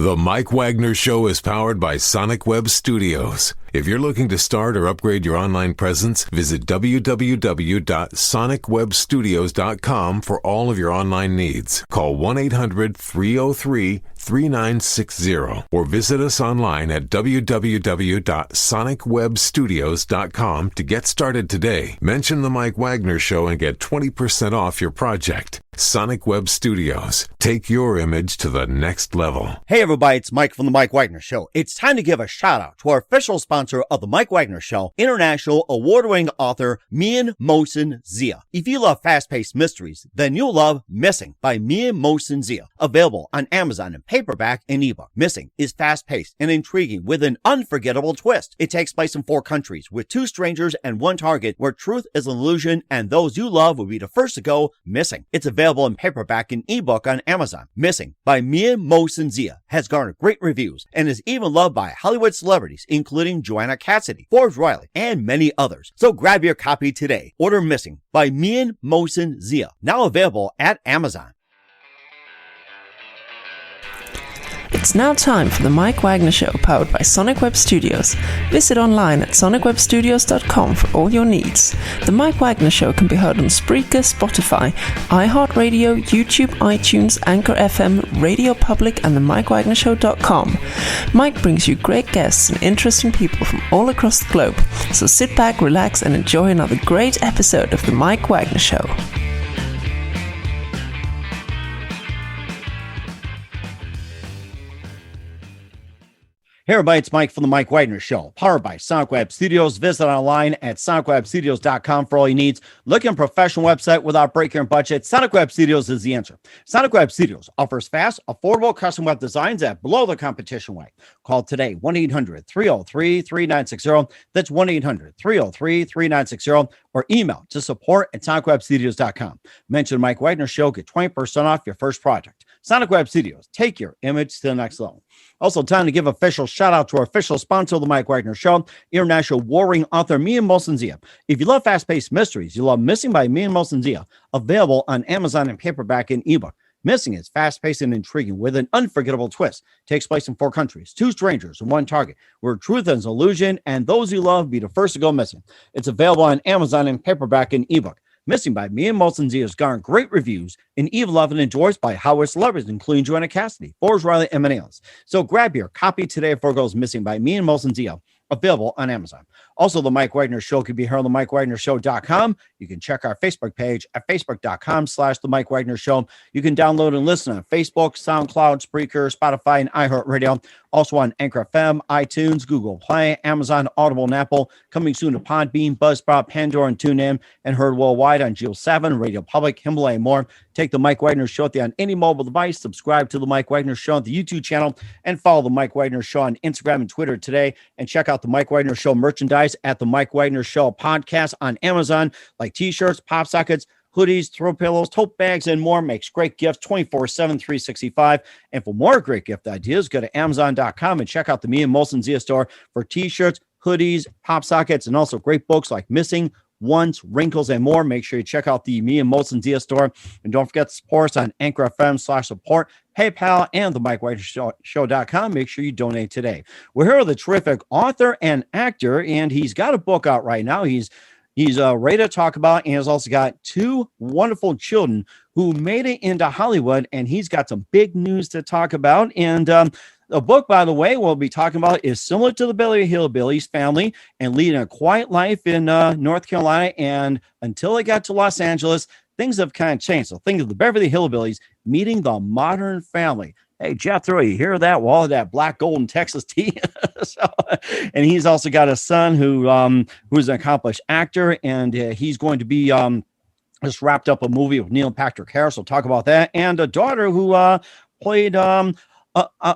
The Mike Wagner Show is powered by Sonic Web Studios. If you're looking to start or upgrade your online presence, visit www.sonicwebstudios.com for all of your online needs. Call 1-800-303-3960 or visit us online at www.sonicwebstudios.com to get started today. Mention The Mike Wagner Show and get 20% off your project. Sonic Web Studios. Take your image to the next level. Hey everybody, it's Mike from The Mike Wagner Show. It's time to give a shout out to our official sponsor of The Mike Wagner Show, international award-winning author Mian Mohsen Zia. If you love fast-paced mysteries, then you'll love Missing by Mian Mohsen Zia. Available on Amazon in paperback and ebook. Missing is fast-paced and intriguing with an unforgettable twist. It takes place in 4 countries with 2 strangers and 1 target where truth is an illusion and those you love will be the first to go missing. It's available in paperback and ebook on Amazon. Missing by Mian Mohsen Zia has garnered great reviews and is even loved by Hollywood celebrities including Joanna Cassidy, Forbes Riley, and many others. So grab your copy today. Order Missing by Mian Mohsen Zia, now available at Amazon. It's now time for the Mike Wagner Show, powered by Sonic Web Studios. Visit online at sonicwebstudios.com for all your needs. The Mike Wagner Show can be heard on Spreaker, Spotify, iHeartradio, YouTube, iTunes, Anchor FM, Radio Public, and the MikeWagnerShow.com. Mike brings you great guests and interesting people from all across the globe. So sit back, relax, and enjoy another great episode of the Mike Wagner Show. Hey everybody, it's Mike from The Mike Wagner Show, powered by Sonic Web Studios. Visit online at sonicwebstudios.com for all your needs. Look at a professional website without breaking your budget. Sonic Web Studios is the answer. Sonic Web Studios offers fast, affordable custom web designs at below the competition rate. Call today, 1-800-303-3960. That's 1-800-303-3960. Or email to support@sonicwebstudios.com. Mention Mike Wagner Show, get 20% off your first project. Sonic Web Studios, take your image to the next level. Also, time to give official shout out to our official sponsor of the Mike Wagner Show, international warring author Mian Mohsen Zia. If you love fast-paced mysteries, you love Missing by Mian Mohsen Zia, available on Amazon in paperback and ebook. Missing is fast-paced and intriguing with an unforgettable twist. Takes place in 4 countries, 2 strangers, and 1 target, where truth is an illusion and those you love be the first to go missing. It's available on Amazon in paperback and ebook. Missing by Mian Mohsen Zia has garnered great reviews and even loved and endorsed by Hollywood celebrities, including Joanna Cassidy, Forbes Riley, and many others. So grab your copy today before it goes missing by Mian Mohsen Zia, available on Amazon. Also, the Mike Wagner Show can be heard on the MikeWagnerShow.com. You can check our Facebook page at facebook.com/the Mike Wagner Show. You can download and listen on Facebook, SoundCloud, Spreaker, Spotify, and iHeartRadio. Also on Anchor FM, iTunes, Google Play, Amazon, Audible, and Apple. Coming soon to Podbean, Buzzsprout, Pandora, and TuneIn, and heard worldwide on Geo 7, Radio Public, Himalaya, and more. Take the Mike Wagner Show on any mobile device. Subscribe to the Mike Wagner Show on the YouTube channel, and follow the Mike Wagner Show on Instagram and Twitter today. And check out the Mike Wagner Show merchandise at the Mike Wagner Show podcast on Amazon, like t-shirts, pop sockets, hoodies, throw pillows, tote bags, and more. Makes great gifts 24/7, 365. And for more great gift ideas, go to Amazon.com and check out the Mian Mohsen Zia store for t-shirts, hoodies, pop sockets, and also great books like Missing, Once, Wrinkles, and more. Make sure you check out the Mian Mohsen Zia store. And don't forget to support us on Anchor FM/support, PayPal, and the MikeWagnerShow.com. Make sure you donate today. We're here with a terrific author and actor, and he's got a book out right now. He's ready to talk about, and has also got 2 wonderful children who made it into Hollywood, and he's got some big news to talk about. And the book, by the way, we'll be talking about is similar to the Beverly Hillbillies family and leading a quiet life in North Carolina. And until they got to Los Angeles, things have kind of changed. So think of the Beverly Hillbillies meeting the modern family. Hey, Jethro, you hear that? Well, that black golden Texas tea. And he's also got a son who's an accomplished actor, and he's going to be just wrapped up a movie with Neil Harris. We'll talk about that. And a daughter who played a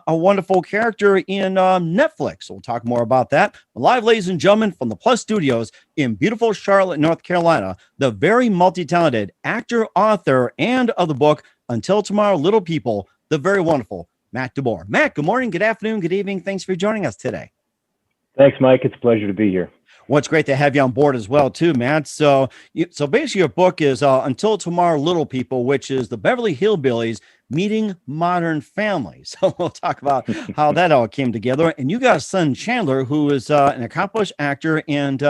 wonderful character in netfilx. So we'll talk more about that. Live, ladies and gentlemen, from the Plus Studios in beautiful Charlotte, North Carolina, the very multi-talented actor, author, and of the book Until Tomorrow, Little People, the very wonderful Matt DeBoer. Matt, good morning, good afternoon, good evening. Thanks for joining us today. Thanks, Mike. It's a pleasure to be here. Well, it's great to have you on board as well, too, Matt. So basically, your book is Until Tomorrow, Little People, which is the Beverly Hillbillies meeting modern family. So we'll talk about how that all came together. And you got a son, Chandler, who is an accomplished actor, and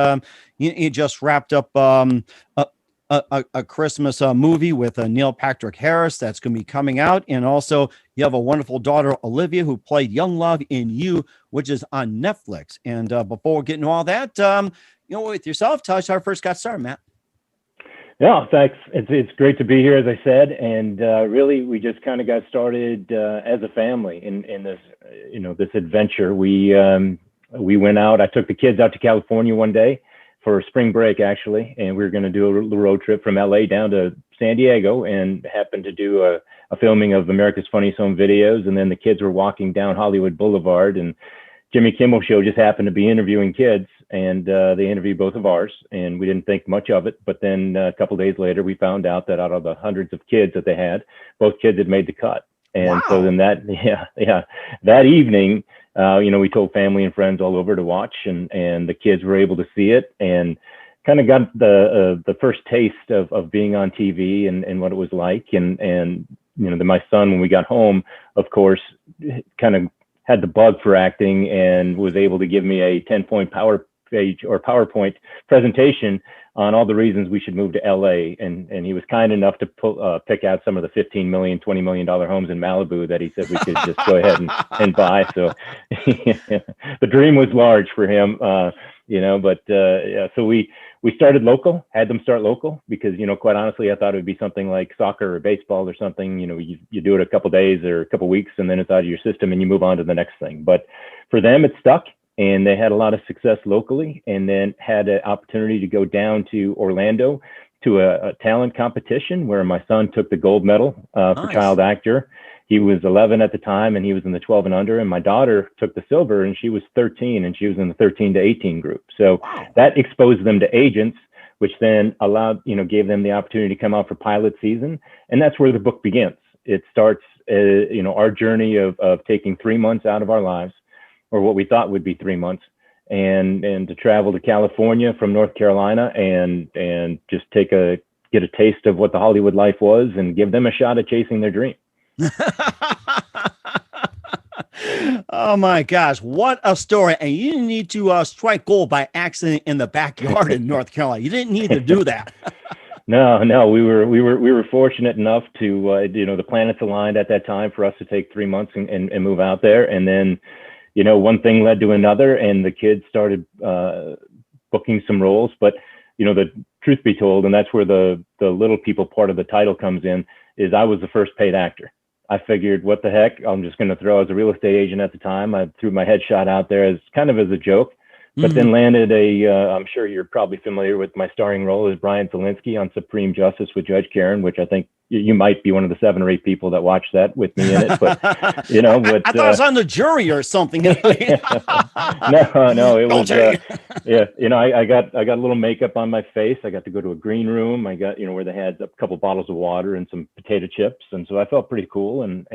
you just wrapped up a Christmas movie with Neil Patrick Harris that's going to be coming out. And also you have a wonderful daughter, Olivia, who played Young Love in You, which is on Netflix. And before we get into all that, with yourself, tell us how it first got started, Matt. Yeah, thanks. It's great to be here, as I said. And really, we just kind of got started as a family in this, this adventure. We went out. I took the kids out to California one day for spring break, actually, and we were going to do a road trip from LA down to San Diego, and happened to do a filming of America's Funniest Home Videos. And then the kids were walking down Hollywood Boulevard, and Jimmy Kimmel Show just happened to be interviewing kids, and they interviewed both of ours, and we didn't think much of it. But then a couple of days later, we found out that out of the hundreds of kids that they had, both kids had made the cut. And so then that evening, we told family and friends all over to watch, and the kids were able to see it, and kind of got the first taste of being on TV and what it was like. And my son, when we got home, of course, kind of had the bug for acting and was able to give me a 10-point PowerPoint presentation on all the reasons we should move to LA. And he was kind enough to pick out some of the $15 million, $20 million homes in Malibu that he said we could just go ahead and buy. So the dream was large for him, so we started local, had them start local because, quite honestly, I thought it would be something like soccer or baseball or something. You do it a couple days or a couple weeks, and then it's out of your system and you move on to the next thing. But for them, it stuck. And they had a lot of success locally, and then had an opportunity to go down to Orlando to a talent competition where my son took the gold medal for child actor. He was 11 at the time, and he was in the 12 and under. And my daughter took the silver, and she was 13, and she was in the 13 to 18 group. So that exposed them to agents, which then gave them the opportunity to come out for pilot season. And that's where the book begins. It starts, our journey of taking 3 months out of our lives, or what we thought would be 3 months, and to travel to California from North Carolina and just get a taste of what the Hollywood life was, and give them a shot at chasing their dream. Oh my gosh, what a story. And you didn't need to strike gold by accident in the backyard in North Carolina. You didn't need to do that. No, we were fortunate enough to, the planets aligned at that time for us to take 3 months and move out there. And then, one thing led to another, and the kids started booking some roles. But, the truth be told, and that's where the little people part of the title comes in, is I was the first paid actor. I figured, what the heck, I'm just going to throw, as a real estate agent at the time, I threw my headshot out there as kind of as a joke, but then landed I'm sure you're probably familiar with my starring role as Brian Zielinski on Supreme Justice with Judge Karen, which I think you might be one of the 7 or 8 people that watched that with me in it. But, I thought I was on the jury or something. No, it was, I got a little makeup on my face. I got to go to a green room. I got, where they had a couple bottles of water and some potato chips. And so I felt pretty cool and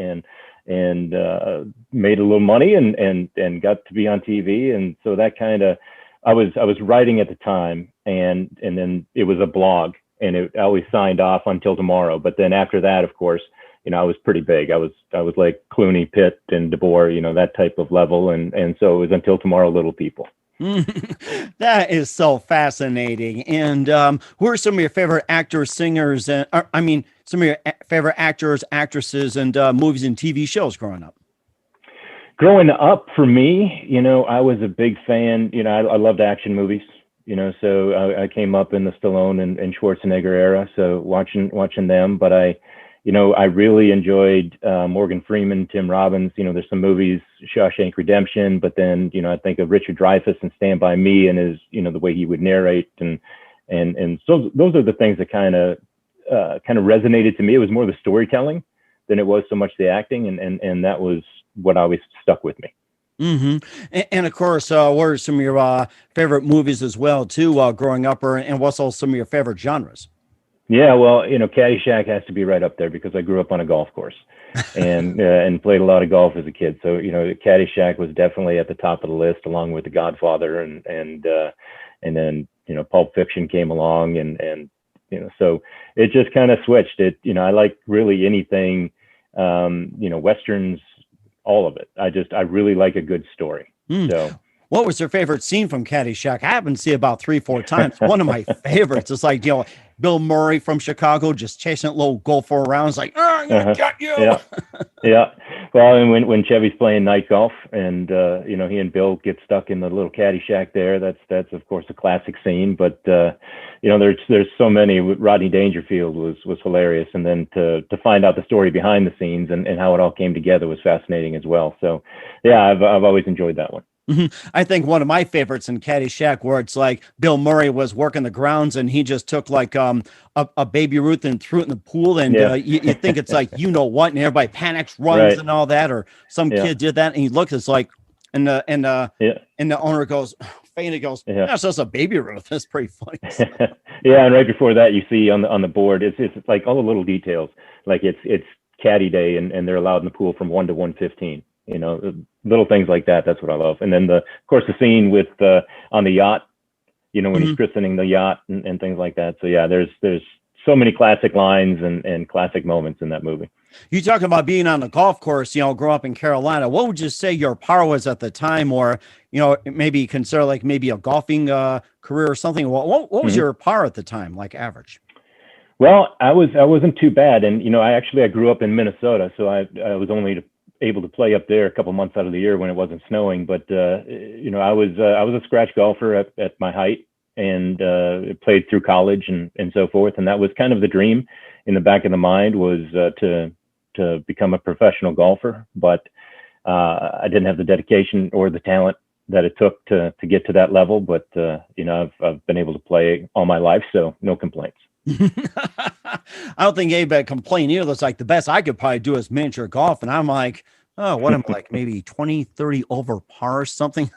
made a little money and got to be on TV. And so that kind of, I was writing at the time, and then it was a blog, and I always signed off Until Tomorrow. But then after that, of course, I was pretty big. I was like Clooney, Pitt, and DeBoer, that type of level. And so it was Until Tomorrow, Little People. That is so fascinating. And who are some of your favorite actors, singers, some of your favorite actors, actresses, and movies and TV shows growing up? Growing up, for me, I was a big fan. I loved action movies. So I came up in the Stallone and Schwarzenegger era, so watching them. But I really enjoyed Morgan Freeman, Tim Robbins. There's some movies, Shawshank Redemption, but then, I think of Richard Dreyfuss and Stand By Me, and his, the way he would narrate. And so those are the things that kind of resonated to me. It was more the storytelling than it was so much the acting. And that was what always stuck with me. Mm-hmm. And of course, what are some of your favorite movies as well, too, growing up, and what's also some of your favorite genres? Yeah, well, Caddyshack has to be right up there because I grew up on a golf course. and played a lot of golf as a kid. So, Caddyshack was definitely at the top of the list, along with The Godfather, and then, Pulp Fiction came along, and so it just kind of switched. I like really anything, Westerns, all of it. I really like a good story. So. What was your favorite scene from Caddyshack? I happened to see it about 3-4 times. One of my favorites. It's like, Bill Murray from Chicago just chasing that little golfer around. It's like, I'm going to get you. Yeah. Yeah. Well, and when Chevy's playing night golf and, he and Bill get stuck in the little Caddyshack there, that's of course a classic scene, but, there's so many. Rodney Dangerfield was hilarious. And then to find out the story behind the scenes and how it all came together was fascinating as well. So yeah, I've always enjoyed that one. I think one of my favorites in Caddyshack, where it's like Bill Murray was working the grounds and he just took like a Baby Ruth and threw it in the pool, and you think it's like and everybody panics, runs, and all that, or some kid did that, and he looked, it's like, and the owner goes, fainted, goes, that's just a Baby Ruth. That's pretty funny. Yeah, and right before that, you see on the board, it's like all the little details, like it's caddy day, and they're allowed in the pool from 1 to 1:15. Little things like that. That's what I love. And then of course the scene with on the yacht, when he's christening the yacht and things like that. So yeah, there's so many classic lines and classic moments in that movie. You talking about being on the golf course, grow up in Carolina. What would you say your par was at the time, or maybe consider like maybe a golfing career or something? What was your par at the time, like average? Well, I wasn't too bad, and I grew up in Minnesota, so I was only able to play up there a couple months out of the year when it wasn't snowing. But I was a scratch golfer at my height, and played through college and so forth. And that was kind of the dream in the back of the mind, was to become a professional golfer. But I didn't have the dedication or the talent that it took to get to that level. But I've been able to play all my life, so no complaints. I don't think anybody complain either. It's like the best I could probably do is miniature golf, and I'm like, oh, what am I, like maybe 20, 30 over par or something?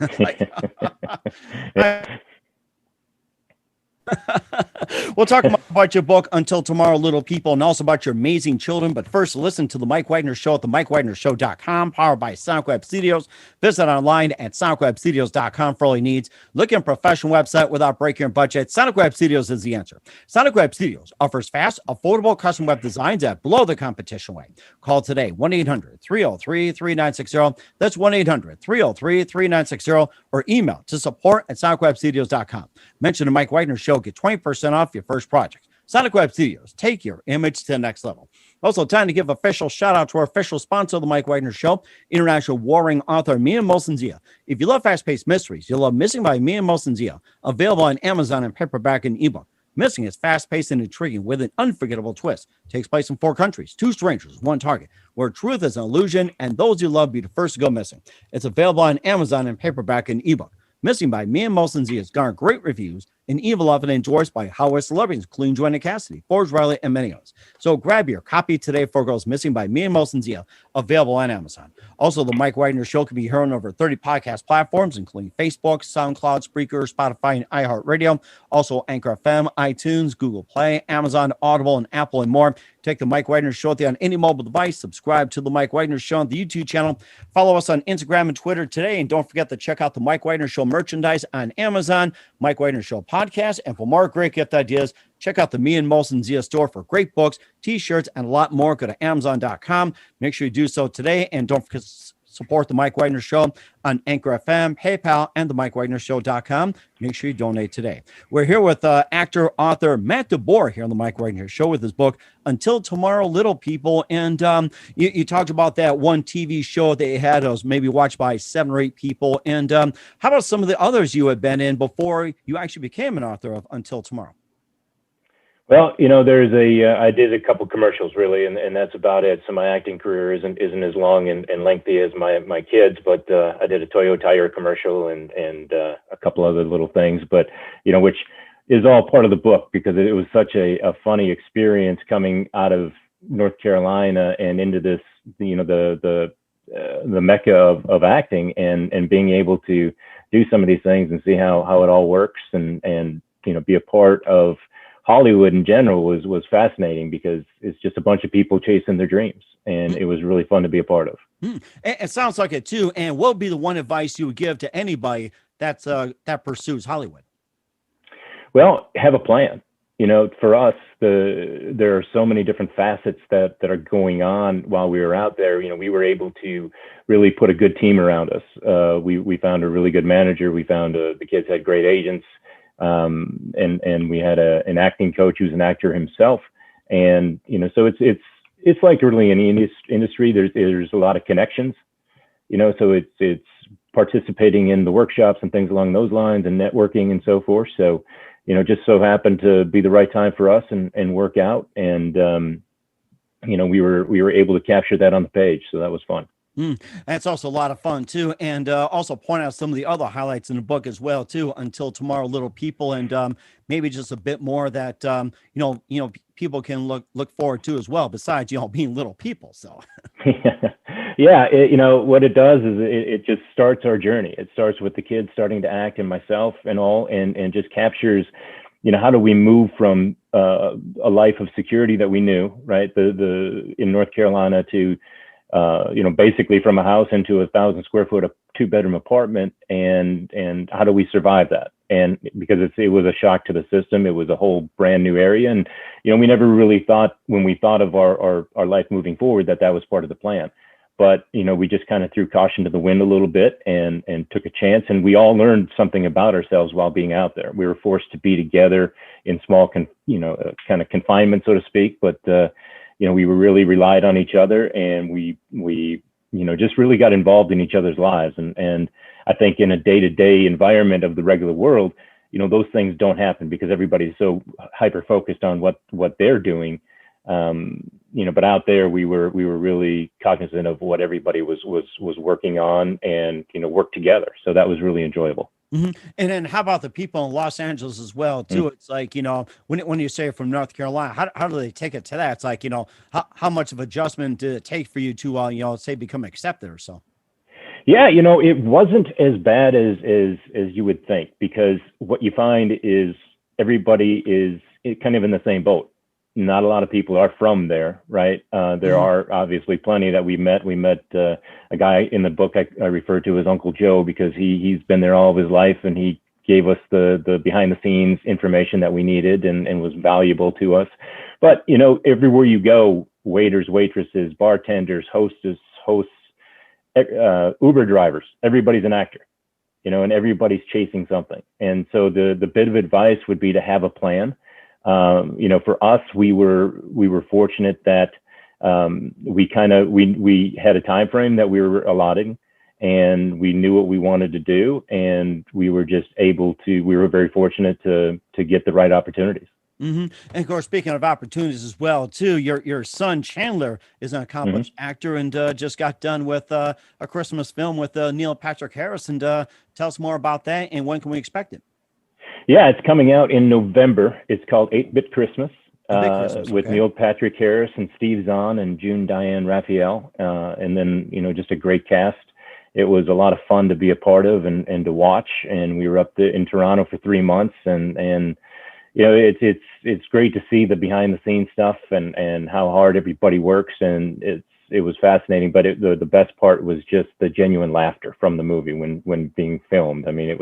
We'll talk about your book, Until Tomorrow, Little People, and also about your amazing children. But first, listen to The Mike Wagner Show at themikewagnershow.com, powered by Sonic Web Studios. Visit online at sonicwebstudios.com for all your needs. Look at a professional website without breaking your budget. Sonic Web Studios is the answer. Sonic Web Studios offers fast, affordable custom web designs at below the competition rate. Call today, 1-800-303-3960. That's 1-800-303-3960, or email to support@sonicwebstudios.com. Mention the Mike Wagner Show. Get 20% off your first project. Sonic Web Studios, take your image to the next level. Also, time to give official shout out to our official sponsor of the Mike Wagner Show, international warring author Mia Molson-Zia. If you love fast-paced mysteries, you'll love Missing by Mia Molson-Zia, available on Amazon in paperback and ebook. Missing is fast-paced and intriguing with an unforgettable twist. Takes place in 4 countries, 2 strangers, 1 target, where truth is an illusion and those you love be the first to go missing. It's available on Amazon in paperback and ebook. Missing by Mia Molson-Zia has garnered great reviews and even loved and endorsed by Hollywood celebrities, including Joanna Cassidy, Forbes Riley, and many others. So grab your copy today for Girls Missing by Mia Molson-Zia, available on Amazon. Also, the Mike Wagner Show can be heard on over 30 podcast platforms, including Facebook, SoundCloud, Spreaker, Spotify, and iHeartRadio. Also, Anchor FM, iTunes, Google Play, Amazon, Audible, and Apple, and more. Take the Mike Wagner Show on any mobile device. Subscribe to the Mike Wagner Show on the YouTube channel. Follow us on Instagram and Twitter today. And don't forget to check out the Mike Wagner Show merchandise on Amazon, Mike Wagner Show podcast. And for more great gift ideas, check out the Me and Molson-Zia store for great books, t-shirts, and a lot more. Go to Amazon.com. Make sure you do so today. And don't forget to support the Mike Wagner Show on Anchor FM, PayPal, and the MikeWagnerShow.com. Make sure you donate today. We're here with actor, author Matt DeBoer here on the Mike Wagner Show with his book, Until Tomorrow, Little People. And you talked about that one TV show that you had. It was maybe watched by 7 or 8 people. And how about some of the others you had been in before you actually became an author of Until Tomorrow? Well, there's I did a couple commercials really, and that's about it. So my acting career isn't as long and lengthy as my kids, but I did a Toyota Tire commercial and a couple other little things, but which is all part of the book because it was such a funny experience coming out of North Carolina and into this, the mecca of acting and being able to do some of these things and see how it all works and be a part of Hollywood in general was fascinating because it's just a bunch of people chasing their dreams, and it was really fun to be a part of. It sounds like it too. And what would be the one advice you would give to anybody that pursues Hollywood? Well, have a plan. For us, there are so many different facets that are going on while we were out there. We were able to really put a good team around us. We found a really good manager. We found the kids had great agents. And we had an acting coach who's an actor himself. And, so it's like really any industry, there's a lot of connections, so it's participating in the workshops and things along those lines and networking and so forth. So, just so happened to be the right time for us and work out. And, we were able to capture that on the page. So that was fun. That's also a lot of fun too, and also point out some of the other highlights in the book as well too. Until Tomorrow, Little People, and maybe just a bit more that people can look forward to as well. Besides being little people, so yeah, what it does is it just starts our journey. It starts with the kids starting to act and myself and just captures, how do we move from a life of security that we knew, right? The in North Carolina to basically from a house into 1,000 square foot, a 2-bedroom apartment, and how do we survive that? And because it was a shock to the system, it was a whole brand new area. And, we never really thought when we thought of our life moving forward, that was part of the plan. But, we just kind of threw caution to the wind a little bit and took a chance. And we all learned something about ourselves while being out there. We were forced to be together in small, kind of confinement, so to speak. But, we were really relied on each other, and we just really got involved in each other's lives. And I think in a day-to-day environment of the regular world, those things don't happen because everybody's so hyper-focused on what they're doing. But out there, we were really cognizant of what everybody was working on and, worked together. So that was really enjoyable. Mm-hmm. And then how about the people in Los Angeles as well, too? It's like, when you say from North Carolina, how do they take it to that? It's like, how much of adjustment did it take for you to, say, become accepted or so? Yeah, it wasn't as bad as you would think, because what you find is everybody is kind of in the same boat. Not a lot of people are from there, right? There are obviously plenty that we met. We met a guy in the book I refer to as Uncle Joe, because he's been there all of his life, and he gave us the behind the scenes information that we needed and was valuable to us. But, everywhere you go, waiters, waitresses, bartenders, hosts, Uber drivers, everybody's an actor, and everybody's chasing something. And so the bit of advice would be to have a plan. For us, we were fortunate that we had a time frame that we were allotting, and we knew what we wanted to do, and we were very fortunate to get the right opportunities. Mm-hmm. And of course, speaking of opportunities as well, too, your son Chandler is an accomplished actor, and just got done with a Christmas film with Neil Patrick Harris. And tell us more about that, and when can we expect it? Yeah, it's coming out in November. It's called 8-Bit Christmas, with Neil Patrick Harris and Steve Zahn and June Diane Raphael. And then, just a great cast. It was a lot of fun to be a part of and to watch. And we were up in Toronto for 3 months, and it's great to see the behind the scenes stuff and how hard everybody works. And it was fascinating, but the best part was just the genuine laughter from the movie when being filmed. I mean,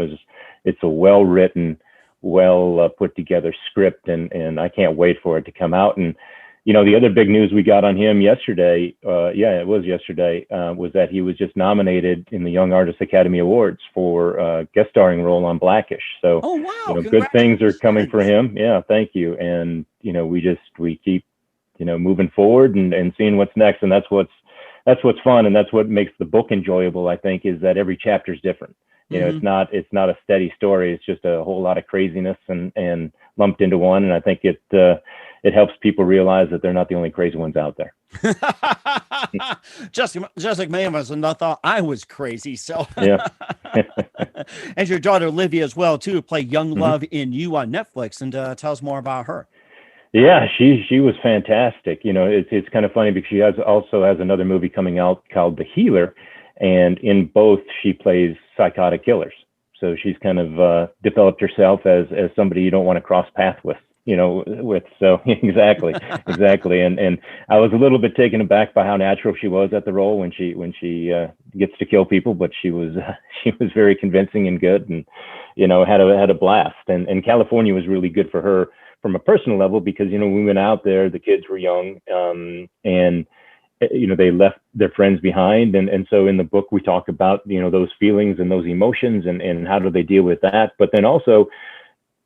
it's a well-written, put together script, and I can't wait for it to come out. And, the other big news we got on him yesterday, was that he was just nominated in the Young Artist Academy Awards for a guest starring role on Blackish. So, oh, wow. Good things are coming for him. Yeah, thank you. And, we keep, moving forward and seeing what's next. And that's what's fun. And that's what makes the book enjoyable, I think, is that every chapter is different. It's not a steady story. It's just a whole lot of craziness and lumped into one. And I think it helps people realize that they're not the only crazy ones out there. just like many of us, and I thought I was crazy. So yeah. And your daughter Olivia as well too, play Young Love in You on Netflix, and tell us more about her. Yeah, she was fantastic. It's kind of funny because she also has another movie coming out called The Healer. And in both, she plays psychotic killers. So she's kind of developed herself as somebody you don't want to cross paths with. with. So exactly. And I was a little bit taken aback by how natural she was at the role when she gets to kill people, but she was very convincing and good, and had a blast. And California was really good for her from a personal level because we went out there, the kids were young, and they left their friends behind, and so in the book we talk about those feelings and those emotions and how do they deal with that. But then also,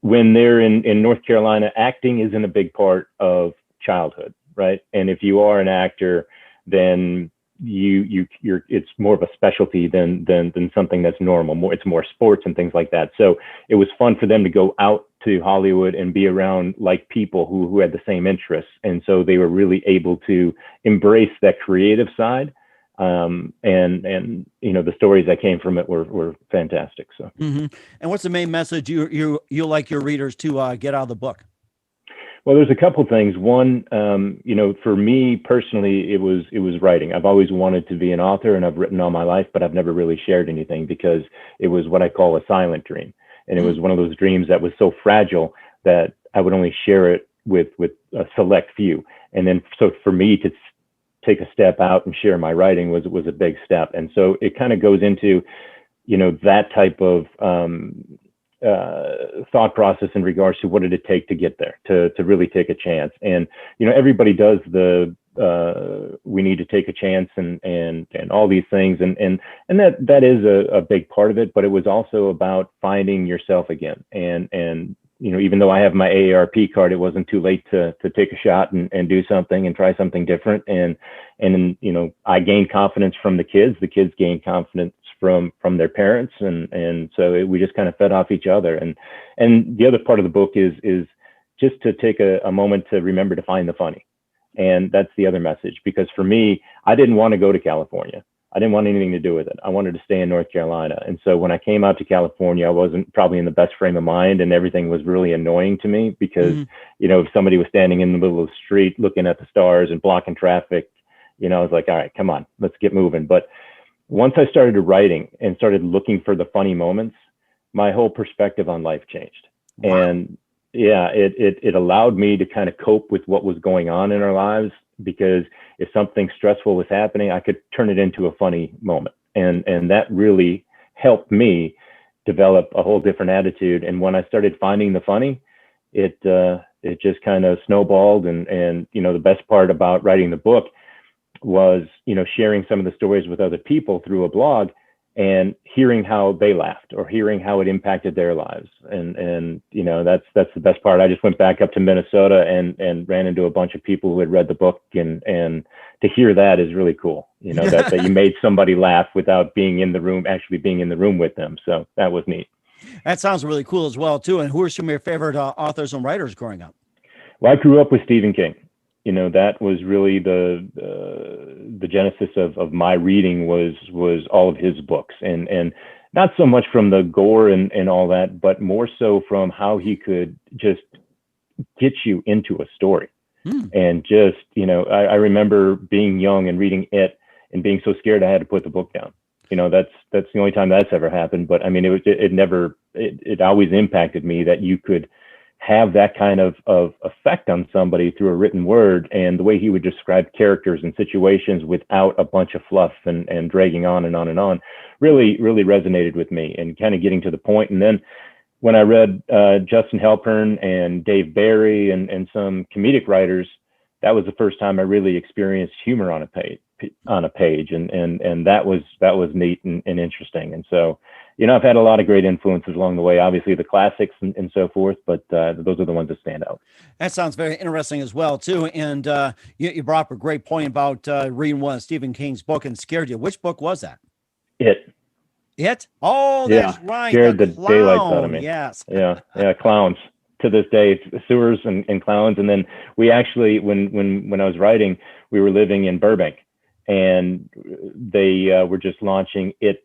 when they're in North Carolina, acting isn't a big part of childhood, right? And if you are an actor, then you're it's more of a specialty than something that's normal. It's more sports and things like that. So it was fun for them to go out to Hollywood and be around like people who had the same interests, and so they were really able to embrace that creative side. And the stories that came from it were fantastic. So, And what's the main message you like your readers to get out of the book? Well, there's a couple things. One, for me personally, it was writing. I've always wanted to be an author, and I've written all my life, but I've never really shared anything because it was what I call a silent dream, and it was one of those dreams that was so fragile that I would only share it with a select few. And then, so for me to take a step out and share my writing was a big step. And so it kind of goes into, that type of thought process in regards to what did it take to get there, to really take a chance. And, everybody does we need to take a chance and all these things. And that is a big part of it, but it was also about finding yourself again. And, even though I have my AARP card, it wasn't too late to take a shot and do something and try something different. And I gained confidence from the kids. The kids gained confidence from their parents. And so we just kind of fed off each other. And the other part of the book is just to take a moment to remember to find the funny. And that's the other message, because for me, I didn't want to go to California. I didn't want anything to do with it. I wanted to stay in North Carolina. And so when I came out to California, I wasn't probably in the best frame of mind, and everything was really annoying to me because, if somebody was standing in the middle of the street looking at the stars and blocking traffic, I was like, all right, come on, let's get moving. But once I started writing and started looking for the funny moments, my whole perspective on life changed. Wow. And yeah, it allowed me to kind of cope with what was going on in our lives, because if something stressful was happening, I could turn it into a funny moment. And that really helped me develop a whole different attitude. And when I started finding the funny, it just kind of snowballed. And the best part about writing the book was, sharing some of the stories with other people through a blog and hearing how they laughed or hearing how it impacted their lives. And that's the best part. I just went back up to Minnesota and ran into a bunch of people who had read the book, and to hear that is really cool. That you made somebody laugh without actually being in the room with them. So that was neat. That sounds really cool as well too. And who are some of your favorite authors and writers growing up? Well, I grew up with Stephen King. That was really the genesis of my reading was all of his books, and not so much from the gore and all that, but more so from how he could just get you into a story. And just, I remember being young and reading it and being so scared I had to put the book down. That's the only time that's ever happened. But I mean, it always impacted me that you could have that kind of effect on somebody through a written word, and the way he would describe characters and situations without a bunch of fluff and dragging on and on and on really resonated with me, and kind of getting to the point. And then when I read Justin Halpern and Dave Barry and some comedic writers, that was the first time I really experienced humor on a page, and that was neat and interesting. And so, I've had a lot of great influences along the way, obviously the classics and so forth, but those are the ones that stand out. That sounds very interesting as well too. And you brought up a great point about reading one of Stephen King's book and scared you. Which book was that? It? Oh, that's right. Scared the daylights out of me. Yes. Yeah. Clowns. To this day, sewers and clowns. And then we actually, when I was writing, we were living in Burbank, and they were just launching It,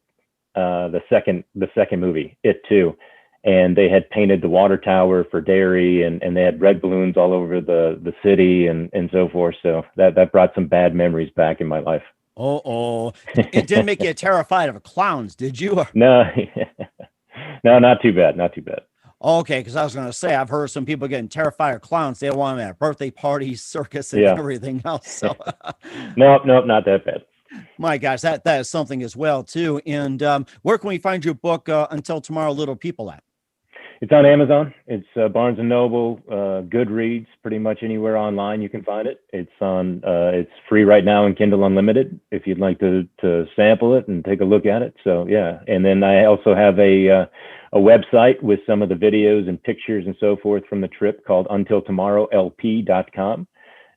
the second movie, It 2, and they had painted the water tower for dairy, and they had red balloons all over the city and so forth. So that brought some bad memories back in my life. Oh, it didn't make you terrified of clowns, did you? No, no, not too bad. Okay, because I was going to say, I've heard some people getting terrified of clowns. They want them at birthday parties, circus, and everything else. So, Nope, not that bad. My gosh, that is something as well, too. And where can we find your book, Until Tomorrow, Little People, at? It's on Amazon. It's Barnes & Noble, Goodreads, pretty much anywhere online you can find it. It's free right now in Kindle Unlimited if you'd like to sample it and take a look at it. So, yeah. And then I also have a website with some of the videos and pictures and so forth from the trip called untiltomorrowlp.com.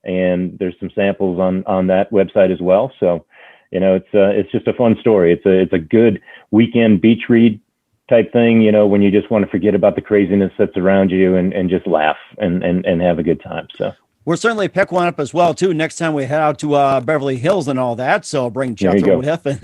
And there's some samples on that website as well. So, it's just a fun story. It's a good weekend beach read type thing, when you just want to forget about the craziness that's around you and just laugh and have a good time. So we'll certainly pick one up as well, too, next time we head out to Beverly Hills and all that. So bring Chandler with. And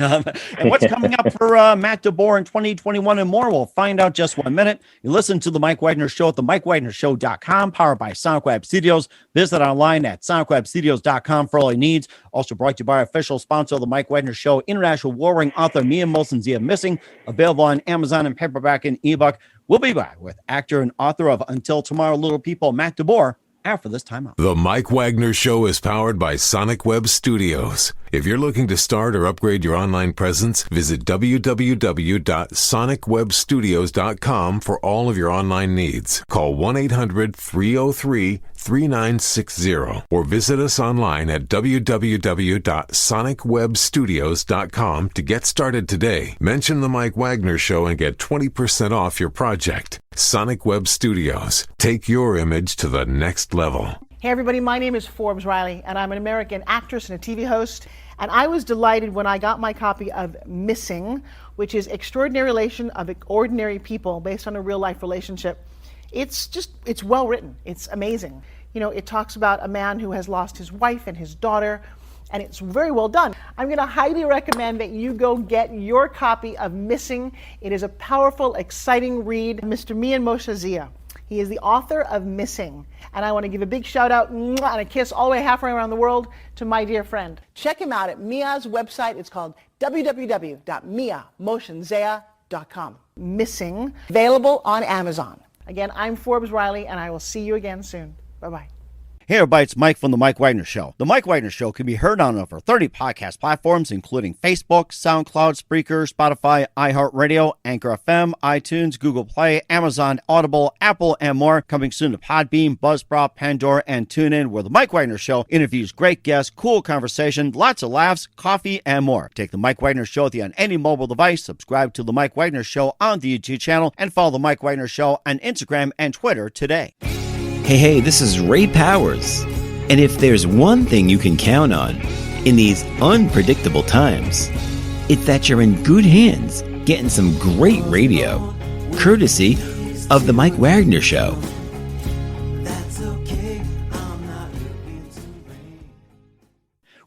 what's coming up for Matt DeBoer in 2021 and more, we'll find out just 1 minute. You listen to The Mike Wagner Show at themikewagnershow.com, powered by Sonic Web Studios. Visit online at sonicwebstudios.com for all your needs. Also brought to you by our official sponsor of The Mike Wagner Show, international war-ring author Mia Molson-Zia Missing, available on Amazon and paperback and ebook. We'll be back with actor and author of Until Tomorrow, Little People, Matt DeBoer, after this time out. The Mike Wagner Show is powered by Sonic Web Studios. If you're looking to start or upgrade your online presence, visit www.sonicwebstudios.com for all of your online needs. Call 1-800-303-3960 or visit us online at www.sonicwebstudios.com to get started today. Mention The Mike Wagner Show and get 20% off your project. Sonic Web Studios. Take your image to the next level. Hey everybody, my name is Forbes Riley, and I'm an American actress and a TV host. And I was delighted when I got my copy of Missing, which is Extraordinary Relation of Ordinary People based on a real life relationship. It's well written. It's amazing. It talks about a man who has lost his wife and his daughter, and it's very well done. I'm going to highly recommend that you go get your copy of Missing. It is a powerful, exciting read. Mr. Mia Molson-Zia. He is the author of Missing. And I want to give a big shout out and a kiss all the way halfway around the world to my dear friend. Check him out at Mia's website. It's called www.miamotionzea.com. Missing, available on Amazon. Again, I'm Forbes Riley, and I will see you again soon. Bye-bye. Hey everybody, it's Mike from The Mike Wagner Show. The Mike Wagner Show can be heard on over 30 podcast platforms, including Facebook, SoundCloud, Spreaker, Spotify, iHeartRadio, Anchor FM, iTunes, Google Play, Amazon, Audible, Apple, and more. Coming soon to Podbean, Buzzsprout, Pandora, and TuneIn, where The Mike Wagner Show interviews great guests, cool conversation, lots of laughs, coffee, and more. Take The Mike Wagner Show with you on any mobile device. Subscribe to The Mike Wagner Show on the YouTube channel, and follow The Mike Wagner Show on Instagram and Twitter today. Hey, this is Ray Powers. And if there's one thing you can count on in these unpredictable times, it's that you're in good hands getting some great radio, courtesy of The Mike Wagner Show.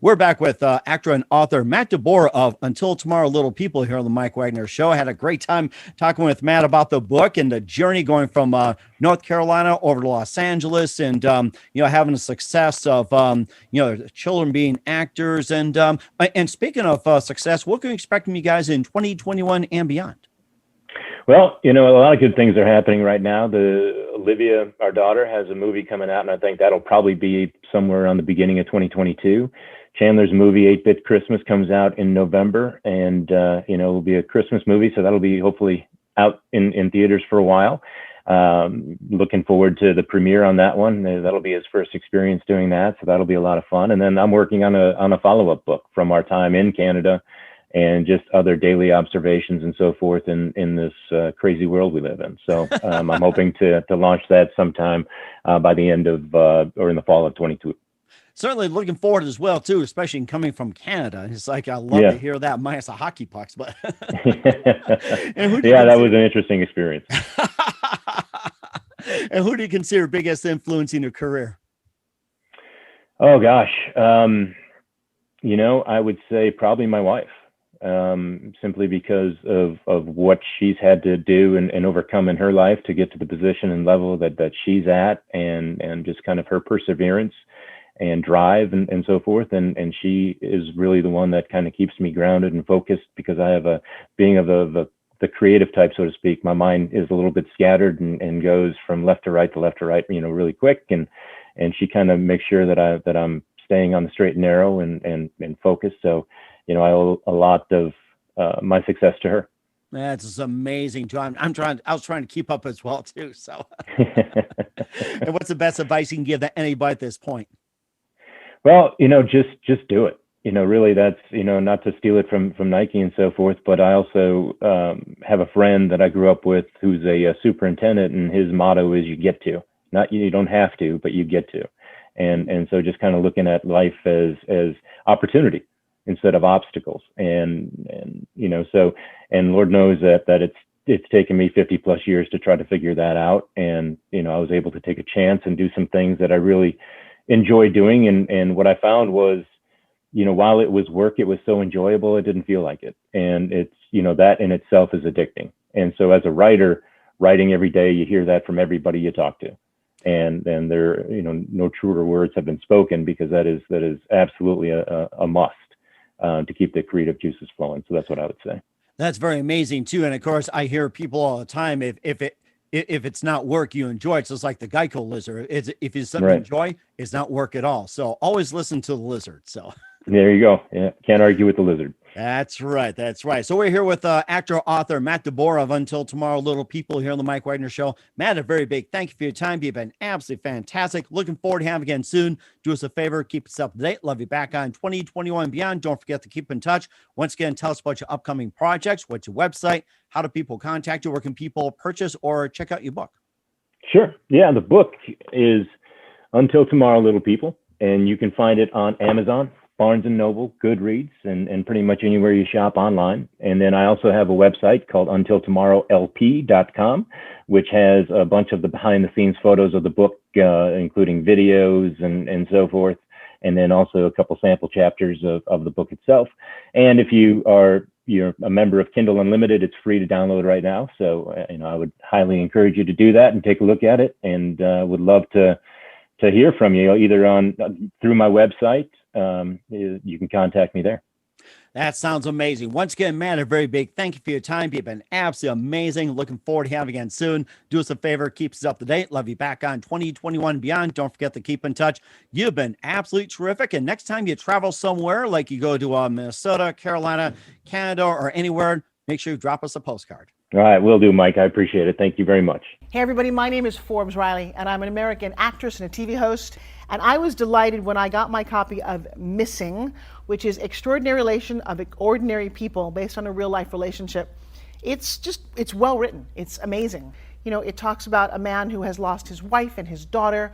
We're back with actor and author Matt DeBoer of Until Tomorrow, Little People here on the Mike Wagner Show. I had a great time talking with Matt about the book and the journey going from North Carolina over to Los Angeles, and having the success of children being actors. And speaking of success, what can we expect from you guys in 2021 and beyond? Well, a lot of good things are happening right now. Olivia, our daughter, has a movie coming out, and I think that'll probably be somewhere around the beginning of 2022. Chandler's movie, 8-Bit Christmas, comes out in November, and it'll be a Christmas movie, so that'll be hopefully out in theaters for a while. Looking forward to the premiere on that one. That'll be his first experience doing that, so that'll be a lot of fun. And then I'm working on a follow-up book from our time in Canada and just other daily observations and so forth in this crazy world we live in. So I'm hoping to launch that sometime by the end of or in the fall of 22. Certainly looking forward as well, too, especially coming from Canada. It's like, I love to hear that, minus the hockey pucks. But that was an interesting experience. And who do you consider biggest influence in your career? Oh, gosh. I would say probably my wife, simply because of what she's had to do and overcome in her life to get to the position and level that she's at, and just kind of her perseverance and drive and so forth. And she is really the one that kind of keeps me grounded and focused, because I have being of the the creative type, so to speak. My mind is a little bit scattered and goes from left to right, really quick. And she kind of makes sure that I'm staying on the straight and narrow and focused. So, I owe a lot of my success to her. That's just amazing too. I was trying to keep up as well too. So, and what's the best advice you can give to anybody at this point? Well, just do it. Really, that's, not to steal it from Nike and so forth, but I also have a friend that I grew up with who's a superintendent, and his motto is you get to. Not you don't have to, but you get to. And so just kind of looking at life as opportunity instead of obstacles. And Lord knows that it's taken me 50 plus years to try to figure that out. And, I was able to take a chance and do some things that I really enjoy doing. And what I found was, while it was work, it was so enjoyable, it didn't feel like it. And it's, that in itself is addicting. And so as a writer, writing every day, you hear that from everybody you talk to. And there, no truer words have been spoken, because that is absolutely a must to keep the creative juices flowing. So that's what I would say. That's very amazing too. And of course, I hear people all the time, if it's not work, you enjoy it. So it's like the Geico lizard. If it's something you enjoy, it's not work at all. So always listen to the lizard. So there you go. Yeah, can't argue with the lizard. That's right. That's right. So we're here with actor, author Matt DeBoer of Until Tomorrow, Little People, here on the Mike Wagner Show. Matt, a very big thank you for your time. You've been absolutely fantastic. Looking forward to having you again soon. Do us a favor, keep us up to date. Love you back on 2021 and beyond. Don't forget to keep in touch. Once again, tell us about your upcoming projects. What's your website? How do people contact you? Where can people purchase or check out your book? Sure. Yeah, the book is Until Tomorrow, Little People, and you can find it on Amazon, Barnes & Noble, Goodreads, and pretty much anywhere you shop online. And then I also have a website called untiltomorrowlp.com, which has a bunch of the behind-the-scenes photos of the book, including videos and so forth, and then also a couple sample chapters of the book itself. And if you're a member of Kindle Unlimited, it's free to download right now. So I would highly encourage you to do that and take a look at it, and would love to hear from you, either through my website. You can contact me there. That sounds amazing. Once again, Matt, a very big thank you for your time. You've been absolutely amazing. Looking forward to having you again soon. Do us a favor, keep us up to date. Love you back on 2021 and beyond. Don't forget to keep in touch. You've been absolutely terrific. And next time you travel somewhere, like you go to Minnesota, Carolina, Canada, or anywhere, make sure you drop us a postcard. All right, will do, Mike. I appreciate it. Thank you very much. Hey everybody, my name is Forbes Riley, and I'm an American actress and a TV host. And I was delighted when I got my copy of Missing, which is Extraordinary Relation of Ordinary People, based on a real life relationship. It's well written. It's amazing. It talks about a man who has lost his wife and his daughter,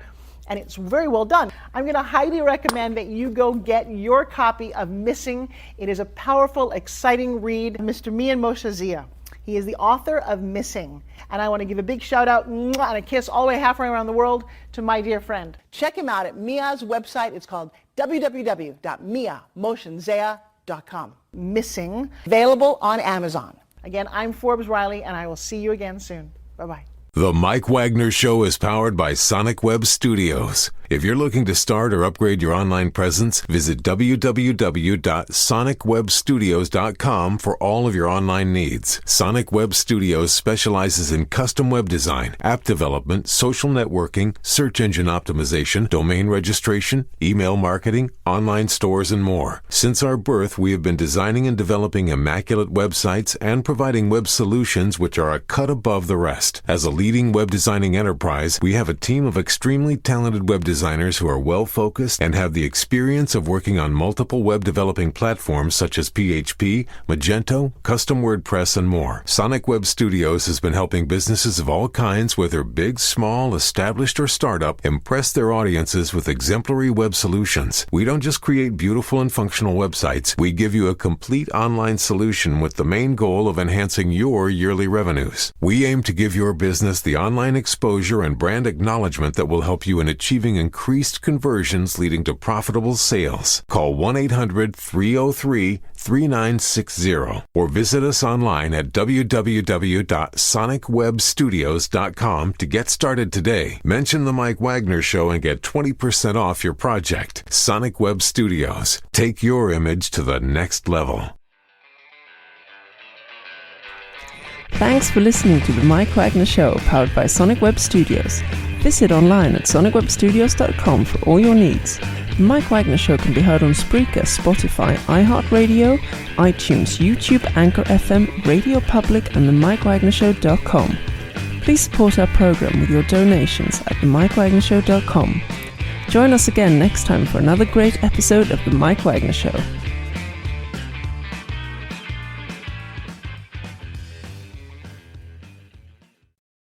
and it's very well done. I'm going to highly recommend that you go get your copy of Missing. It is a powerful, exciting read. Mr. Mian Moshe Zia. He is the author of Missing. And I want to give a big shout out and a kiss all the way halfway around the world to my dear friend. Check him out at Mia's website. It's called www.miamoshenzea.com. Missing, available on Amazon. Again, I'm Forbes Riley, and I will see you again soon. Bye-bye. The Mike Wagner Show is powered by Sonic Web Studios. If you're looking to start or upgrade your online presence, visit www.sonicwebstudios.com for all of your online needs. Sonic Web Studios specializes in custom web design, app development, social networking, search engine optimization, domain registration, email marketing, online stores, and more. Since our birth, we have been designing and developing immaculate websites and providing web solutions which are a cut above the rest. As a leading web designing enterprise, we have a team of extremely talented web designers who are well-focused and have the experience of working on multiple web developing platforms such as PHP, Magento, custom WordPress, and more. Sonic Web Studios has been helping businesses of all kinds, whether big, small, established, or startup, impress their audiences with exemplary web solutions. We don't just create beautiful and functional websites. We give you a complete online solution with the main goal of enhancing your yearly revenues. We aim to give your business the online exposure and brand acknowledgement that will help you in achieving increased conversions leading to profitable sales. Call 1-800-303-3960 or visit us online at www.sonicwebstudios.com to get started today. Mention the Mike Wagner Show and get 20% off your project. Sonic Web Studios. Take your image to the next level. Thanks for listening to The Mike Wagner Show, powered by Sonic Web Studios. Visit online at sonicwebstudios.com for all your needs. The Mike Wagner Show can be heard on Spreaker, Spotify, iHeartRadio, iTunes, YouTube, Anchor FM, Radio Public, and themikewagnershow.com. Please support our program with your donations at themikewagnershow.com. Join us again next time for another great episode of The Mike Wagner Show.